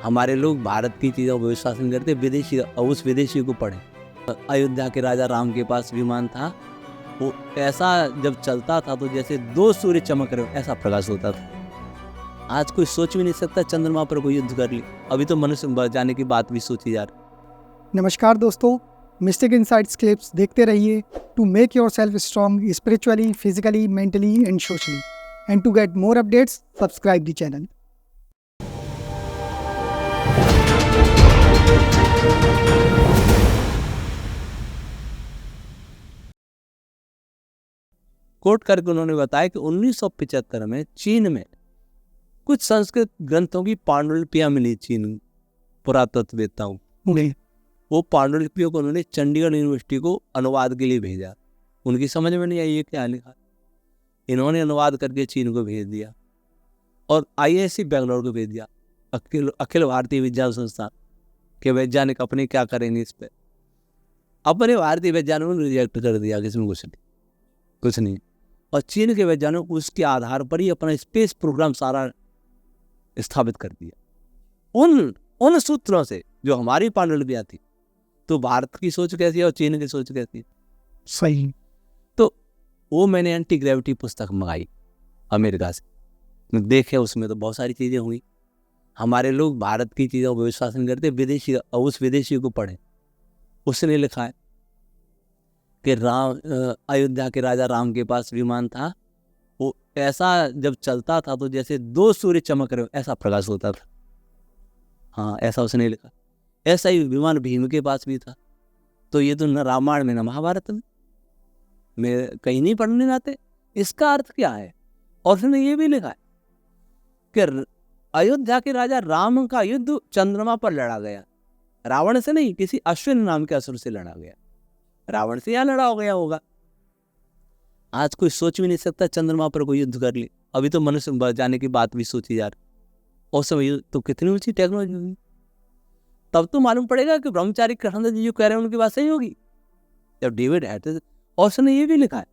हमारे लोग भारत की चीज़ों पर विश्वास नहीं करते, विदेशी उस विदेशी को पढ़े। अयोध्या के राजा राम के पास विमान था, वो ऐसा जब चलता था तो जैसे 2 सूर्य चमक रहे ऐसा प्रकाश होता था। आज कोई सोच भी नहीं सकता चंद्रमा पर कोई युद्ध कर ले। अभी तो मनुष्य मर जाने की बात भी सोची जा रही। नमस्कार दोस्तों, मिस्टिक इनसाइट्स क्लिप्स देखते रहिए to make yourself strong spiritually, physically, mentally and socially, and to get more updates subscribe the channel. Quote करके उन्होंने बताया कि 1975 में चीन में कुछ संस्कृत ग्रंथों की पांडुलिपियां मिली चीन पुरातत्ववेत्ताओं। वो पांडुलिपियों को उन्होंने चंडीगढ़ यूनिवर्सिटी को अनुवाद के लिए भेजा। उनकी समझ में नहीं आई ये क्या लिखा, इन्होंने अनुवाद करके चीन को भेज दिया और IISc बेंगलोर को भेज दिया। अखिल भारतीय विज्ञान संस्थान के वैज्ञानिक अपने क्या करेंगे इस पे, अपने भारतीय वैज्ञानिकों ने रिजेक्ट कर दिया, किसी में कुछ नहीं। और चीन के वैज्ञानिकों उसके आधार पर ही अपना स्पेस प्रोग्राम सारा स्थापित कर दिया उन सूत्रों से जो हमारी पांडुलिपियां थी। तो भारत की सोच कैसी है और चीन की सोच कैसी है, सही। तो वो मैंने एंटी ग्रेविटी पुस्तक मंगाई अमेरिका से, देखे उसमें तो बहुत सारी चीजें हुई। हमारे लोग भारत की चीजों पर विश्वास नहीं करते, विदेशी उस विदेशी को पढ़े। उसने लिखा है कि अयोध्या के राजा राम के पास विमान था, वो ऐसा जब चलता था तो जैसे 2 सूर्य चमक रहे ऐसा प्रकाश होता था। हाँ, ऐसा उसने लिखा। ऐसा ही विमान भीम के पास भी था। तो ये तो न रामायण में न महाभारत में कहीं नहीं पढ़ने जाते। इसका अर्थ क्या है? और उसने ये भी लिखा है कि अयोध्या के राजा राम का युद्ध चंद्रमा पर लड़ा गया, रावण से नहीं, किसी अश्विन नाम के असुर से लड़ा गया। रावण से यहाँ लड़ा हो गया होगा। आज कोई सोच भी नहीं सकता चंद्रमा पर कोई युद्ध कर ले। अभी तो मनुष्य मर जाने की बात भी सोची जा रही। और समय तो कितनी ऊंची टेक्नोलॉजी होगी, तब तो मालूम पड़ेगा कि ब्रह्मचारी कृष्ण जी जो कह रहे हैं उनकी बात सही होगी। जब डेविड हैटर, और उसने ये भी लिखा है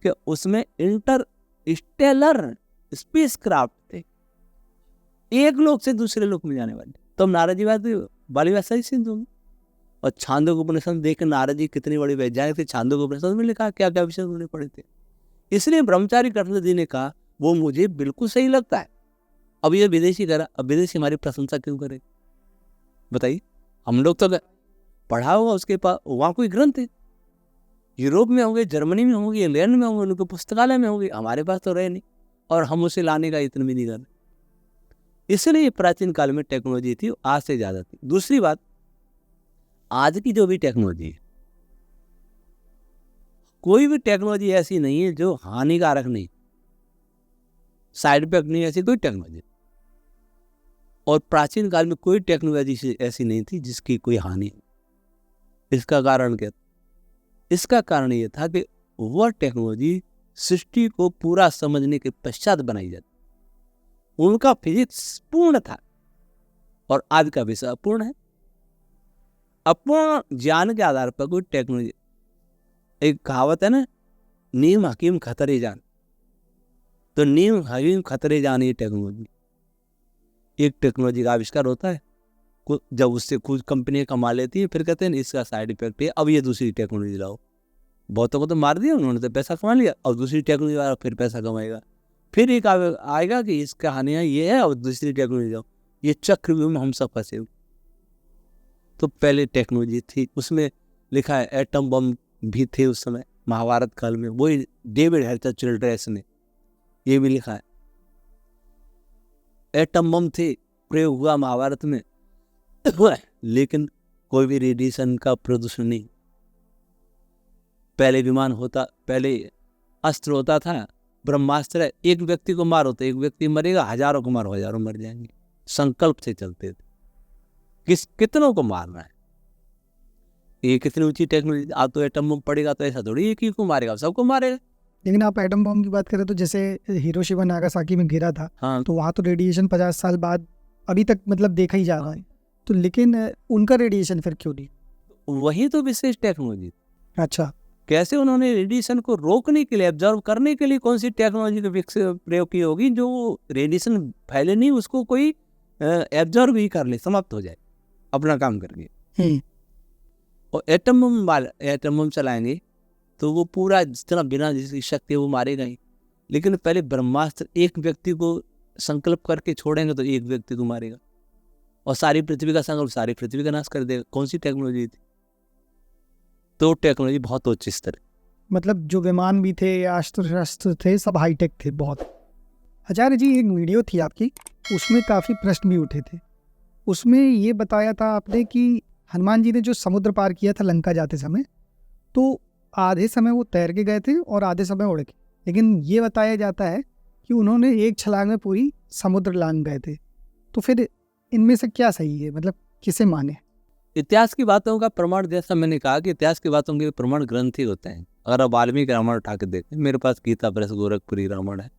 कि उसमें इंटरस्टेलर स्पेसक्राफ्ट थे, एक लोक से दूसरे लोक में जाने वाले। तो नारद जी वाली बात सही सिद्ध होगी। और छांदोग्य उपनिषद देख नारद जी कितनी बड़ी वैज्ञानिक थे। छांदोग्य उपनिषद में लिखा क्या क्या विषय उन्होंने पढ़े थे। इसलिए ब्रह्मचारी कृष्ण जी ने कहा वो मुझे बिल्कुल सही लगता है। अब ये विदेशी करा, अब विदेशी हमारी प्रशंसा क्यों करे बताइए? हम लोग तो पढ़ा होगा उसके पास, वहाँ कोई ग्रंथ है, यूरोप में होंगे, जर्मनी में होंगे, इंग्लैंड में होंगे, उनके पुस्तकालय में होंगे, हमारे पास तो रहे नहीं। और हम उसे लाने का यत्न भी नहीं कर रहे। इसलिए प्राचीन काल में टेक्नोलॉजी थी, आज से ज्यादा थी। दूसरी बात, आज की जो भी टेक्नोलॉजी है, कोई भी टेक्नोलॉजी ऐसी नहीं है जो हानिकारक नहीं, साइड इफेक्ट नहीं, ऐसी कोई टेक्नोलॉजी। और प्राचीन काल में कोई टेक्नोलॉजी ऐसी नहीं थी जिसकी कोई हानि। इसका कारण क्या? इसका कारण ये था कि वह टेक्नोलॉजी सृष्टि को पूरा समझने के पश्चात बनाई जाती। उनका फिजिक्स पूर्ण था और आज का विषय अपूर्ण है। अपूर्ण ज्ञान के आधार पर कोई टेक्नोलॉजी, एक कहावत है ना, नीम हकीम खतरे जान। तो नीम हकीम खतरे जान ये टेक्नोलॉजी, एक टेक्नोलॉजी का आविष्कार होता है, जब उससे कुछ कंपनियां कमा लेती है, फिर कहते हैं इसका साइड इफेक्ट है, अब ये दूसरी टेक्नोलॉजी लाओ। बहुतों को तो मार दिया उन्होंने, तो पैसा कमा लिया, और दूसरी टेक्नोलॉजी वाला फिर पैसा कमाएगा। फिर एक आएगा कि इसका हानियां ये है और दूसरी टेक्नोलॉजी लाओ। ये चक्रव्यूह में हम सब फंसे हुए। तो पहले टेक्नोलॉजी थी, उसमें लिखा है एटम बम भी थे उस समय महाभारत काल में। वही डेविड हैटर चिल्ड्रेस ने ये भी लिखा है, एटम बम थे, प्रयोग हुआ महाभारत में, लेकिन कोई भी रेडिएशन का प्रदूषण नहीं। पहले विमान होता, पहले अस्त्र होता था, ब्रह्मास्त्र, एक व्यक्ति को मारो तो एक व्यक्ति मरेगा, हजारों को मारो हजारों मर जाएंगे। संकल्प से चलते थे, कितनों को मारना है। ये कितनी ऊंची टेक्नोलॉजी। आज तो एटम बम पड़ेगा तो ऐसा थोड़ी एक ही को मारेगा, सबको मारेगा। लेकिन आप एटम बम की बात करें तो जैसे हिरोशिमा नागासाकी में गिरा था, हाँ, तो वहाँ तो रेडिएशन 50 साल बाद अभी तक मतलब देखा ही जा रहा है। तो लेकिन उनका रेडिएशन फिर क्यों नहीं? वही तो विशेष टेक्नोलॉजी। अच्छा, कैसे उन्होंने रेडिएशन को रोकने के लिए, ऑब्जर्व करने के लिए कौन सी टेक्नोलॉजी का प्रयोग की होगी जो रेडिएशन फैले नहीं, उसको कोई एब्जॉर्ब ही कर ले, समाप्त हो जाए अपना काम करके। और एटम बम चलाएंगे तो वो पूरा जितना बिना जिसकी शक्ति है वो मारेगा ही। लेकिन पहले ब्रह्मास्त्र एक व्यक्ति को संकल्प करके छोड़ेंगे तो एक व्यक्ति को मारेगा, और सारी पृथ्वी का संकल्प सारी पृथ्वी का नाश कर देगा। कौन सी टेक्नोलॉजी थी? तो टेक्नोलॉजी बहुत उच्च स्तर। मतलब जो विमान भी थे, अस्त्र शस्त्र थे, सब हाईटेक थे बहुत। आचार्य जी, एक वीडियो थी आपकी, उसमें काफ़ी प्रश्न भी उठे थे। उसमें ये बताया था आपने कि हनुमान जी ने जो समुद्र पार किया था लंका जाते समय, तो आधे समय वो तैर के गए थे और आधे समय उड़ के। लेकिन ये बताया जाता है कि उन्होंने एक छलांग में पूरी समुद्र लांग गए थे। तो फिर इनमें से क्या सही है, मतलब किसे माने? इतिहास की बातों का प्रमाण, जैसा मैंने कहा कि इतिहास की बातों के प्रमाण ग्रंथ ही होते हैं। अगर आप वाल्मीकि रामायण उठा के देखें, मेरे पास गीता प्रेस गोरखपुरी रामायण है,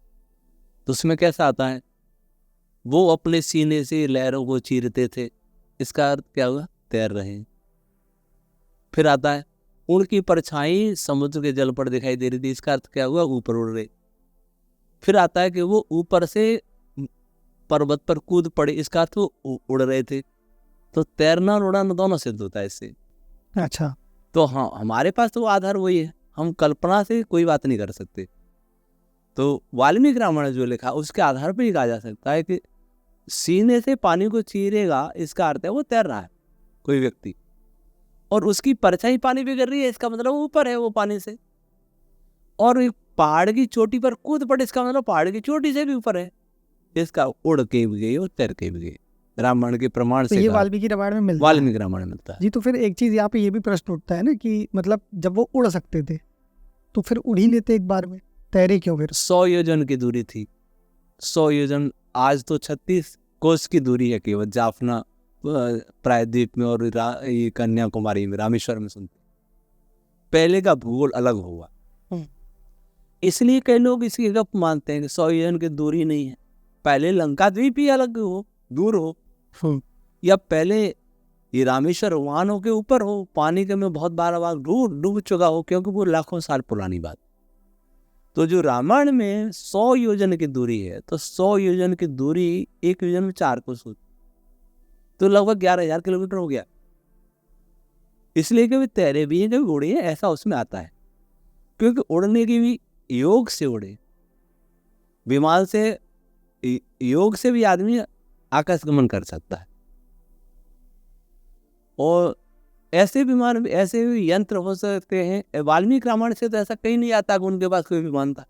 तो उसमें कैसा आता है, वो अपने सीने से लहरों को चीरते थे, इसका अर्थ क्या हुआ? तैर रहे हैं। फिर आता है उनकी परछाई समुद्र के जल पर दिखाई दे रही थी, इसका अर्थ क्या हुआ? ऊपर उड़ रहे। फिर आता है कि वो ऊपर से पर्वत पर कूद पड़े, इसका अर्थ वो उड़ रहे थे। तो तैरना और उड़ाना दोनों सिद्ध होता है इससे। अच्छा, तो हाँ, हमारे पास तो वो आधार वही है, हम कल्पना से कोई बात नहीं कर सकते। तो वाल्मीकि रामायण जो लिखा उसके आधार पर ही कहा जा सकता है कि सीने से पानी को चीरेगा, इसका अर्थ है वो तैर रहा है कोई व्यक्ति, और उसकी परछाई पानी पे कर रही है, इसका मतलब वो ऊपर है वो पानी से। और एक पहाड़ की चोटी पर कूद पड़े, इसका मतलब पहाड़ की चोटी से भी ऊपर है, इसका उड़ के भी गई और तैर के भी गई। रामायण के प्रमाण तो से ये कहा, वाल्मीकि रामायण में मिलता है। वाल्मीकि रामायण मिलता है जी, तो फिर एक चीज़ यहाँ पे ये भी प्रश्न उठता है ना कि मतलब जब वो उड़ सकते थे तो फिर उड़ ही लेते एक बार में, तैरे क्यों फिर? 100 योजन की दूरी थी, 100 योजन। आज तो 36 कोस की दूरी है केवल, जाफना प्रायद्वीप में और ये कन्याकुमारी में, रामेश्वर में सुनते। पहले का भूगोल अलग हुआ, इसलिए कई लोग इसकी गप मानते हैं कि 100 योजन की दूरी नहीं है। पहले लंका द्वीप ही अलग हो, दूर हो, या पहले ये रामेश्वर वाहनों के ऊपर हो, पानी के में बहुत बार डूब चुका हो, क्योंकि वो लाखों साल पुरानी बात। तो जो रामायण में 100 योजन की दूरी है, तो 100 योजन की दूरी एक योजन में 4 कोस होती, तो लगभग 11,000 किलोमीटर हो गया। इसलिए कभी तैरे भी हैं, कभी उड़े हैं, ऐसा उसमें आता है। क्योंकि उड़ने की भी योग से उड़े, विमान से, योग से भी आदमी आकाश गमन कर सकता है। और ऐसे विमान, ऐसे भी यंत्र हो सकते हैं। वाल्मीकि रामायण से तो ऐसा कहीं नहीं आता कि उनके पास कोई विमान था,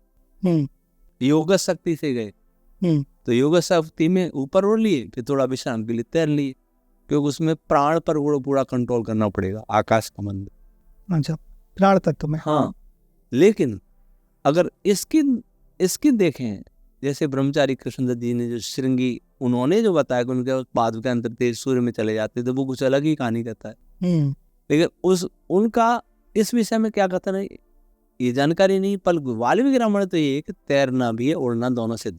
योग शक्ति से गए। तो योग शक्ति में ऊपर उड़ लिए, फिर थोड़ा विश्राम के लिए तैर लिए, क्योंकि उसमें प्राण पर पूरा कंट्रोल करना पड़ेगा आकाश गमन में। अच्छा, प्राण तत्व में। हाँ, लेकिन अगर इसकी देखें, जैसे ब्रह्मचारी कृष्णदत्त जी ने जो श्रृंगी, उन्होंने जो बताया कि उनके पाद के अंतर तेज सूर्य में चले जाते थे, वो कुछ अलग ही कहानी कहता है। लेकिन उनका इस विषय में क्या कथन है ये जानकारी नहीं। पर वाल्मीकि रामायण तो ये है कि तैरना भी है, उड़ना दोनों सिद्ध।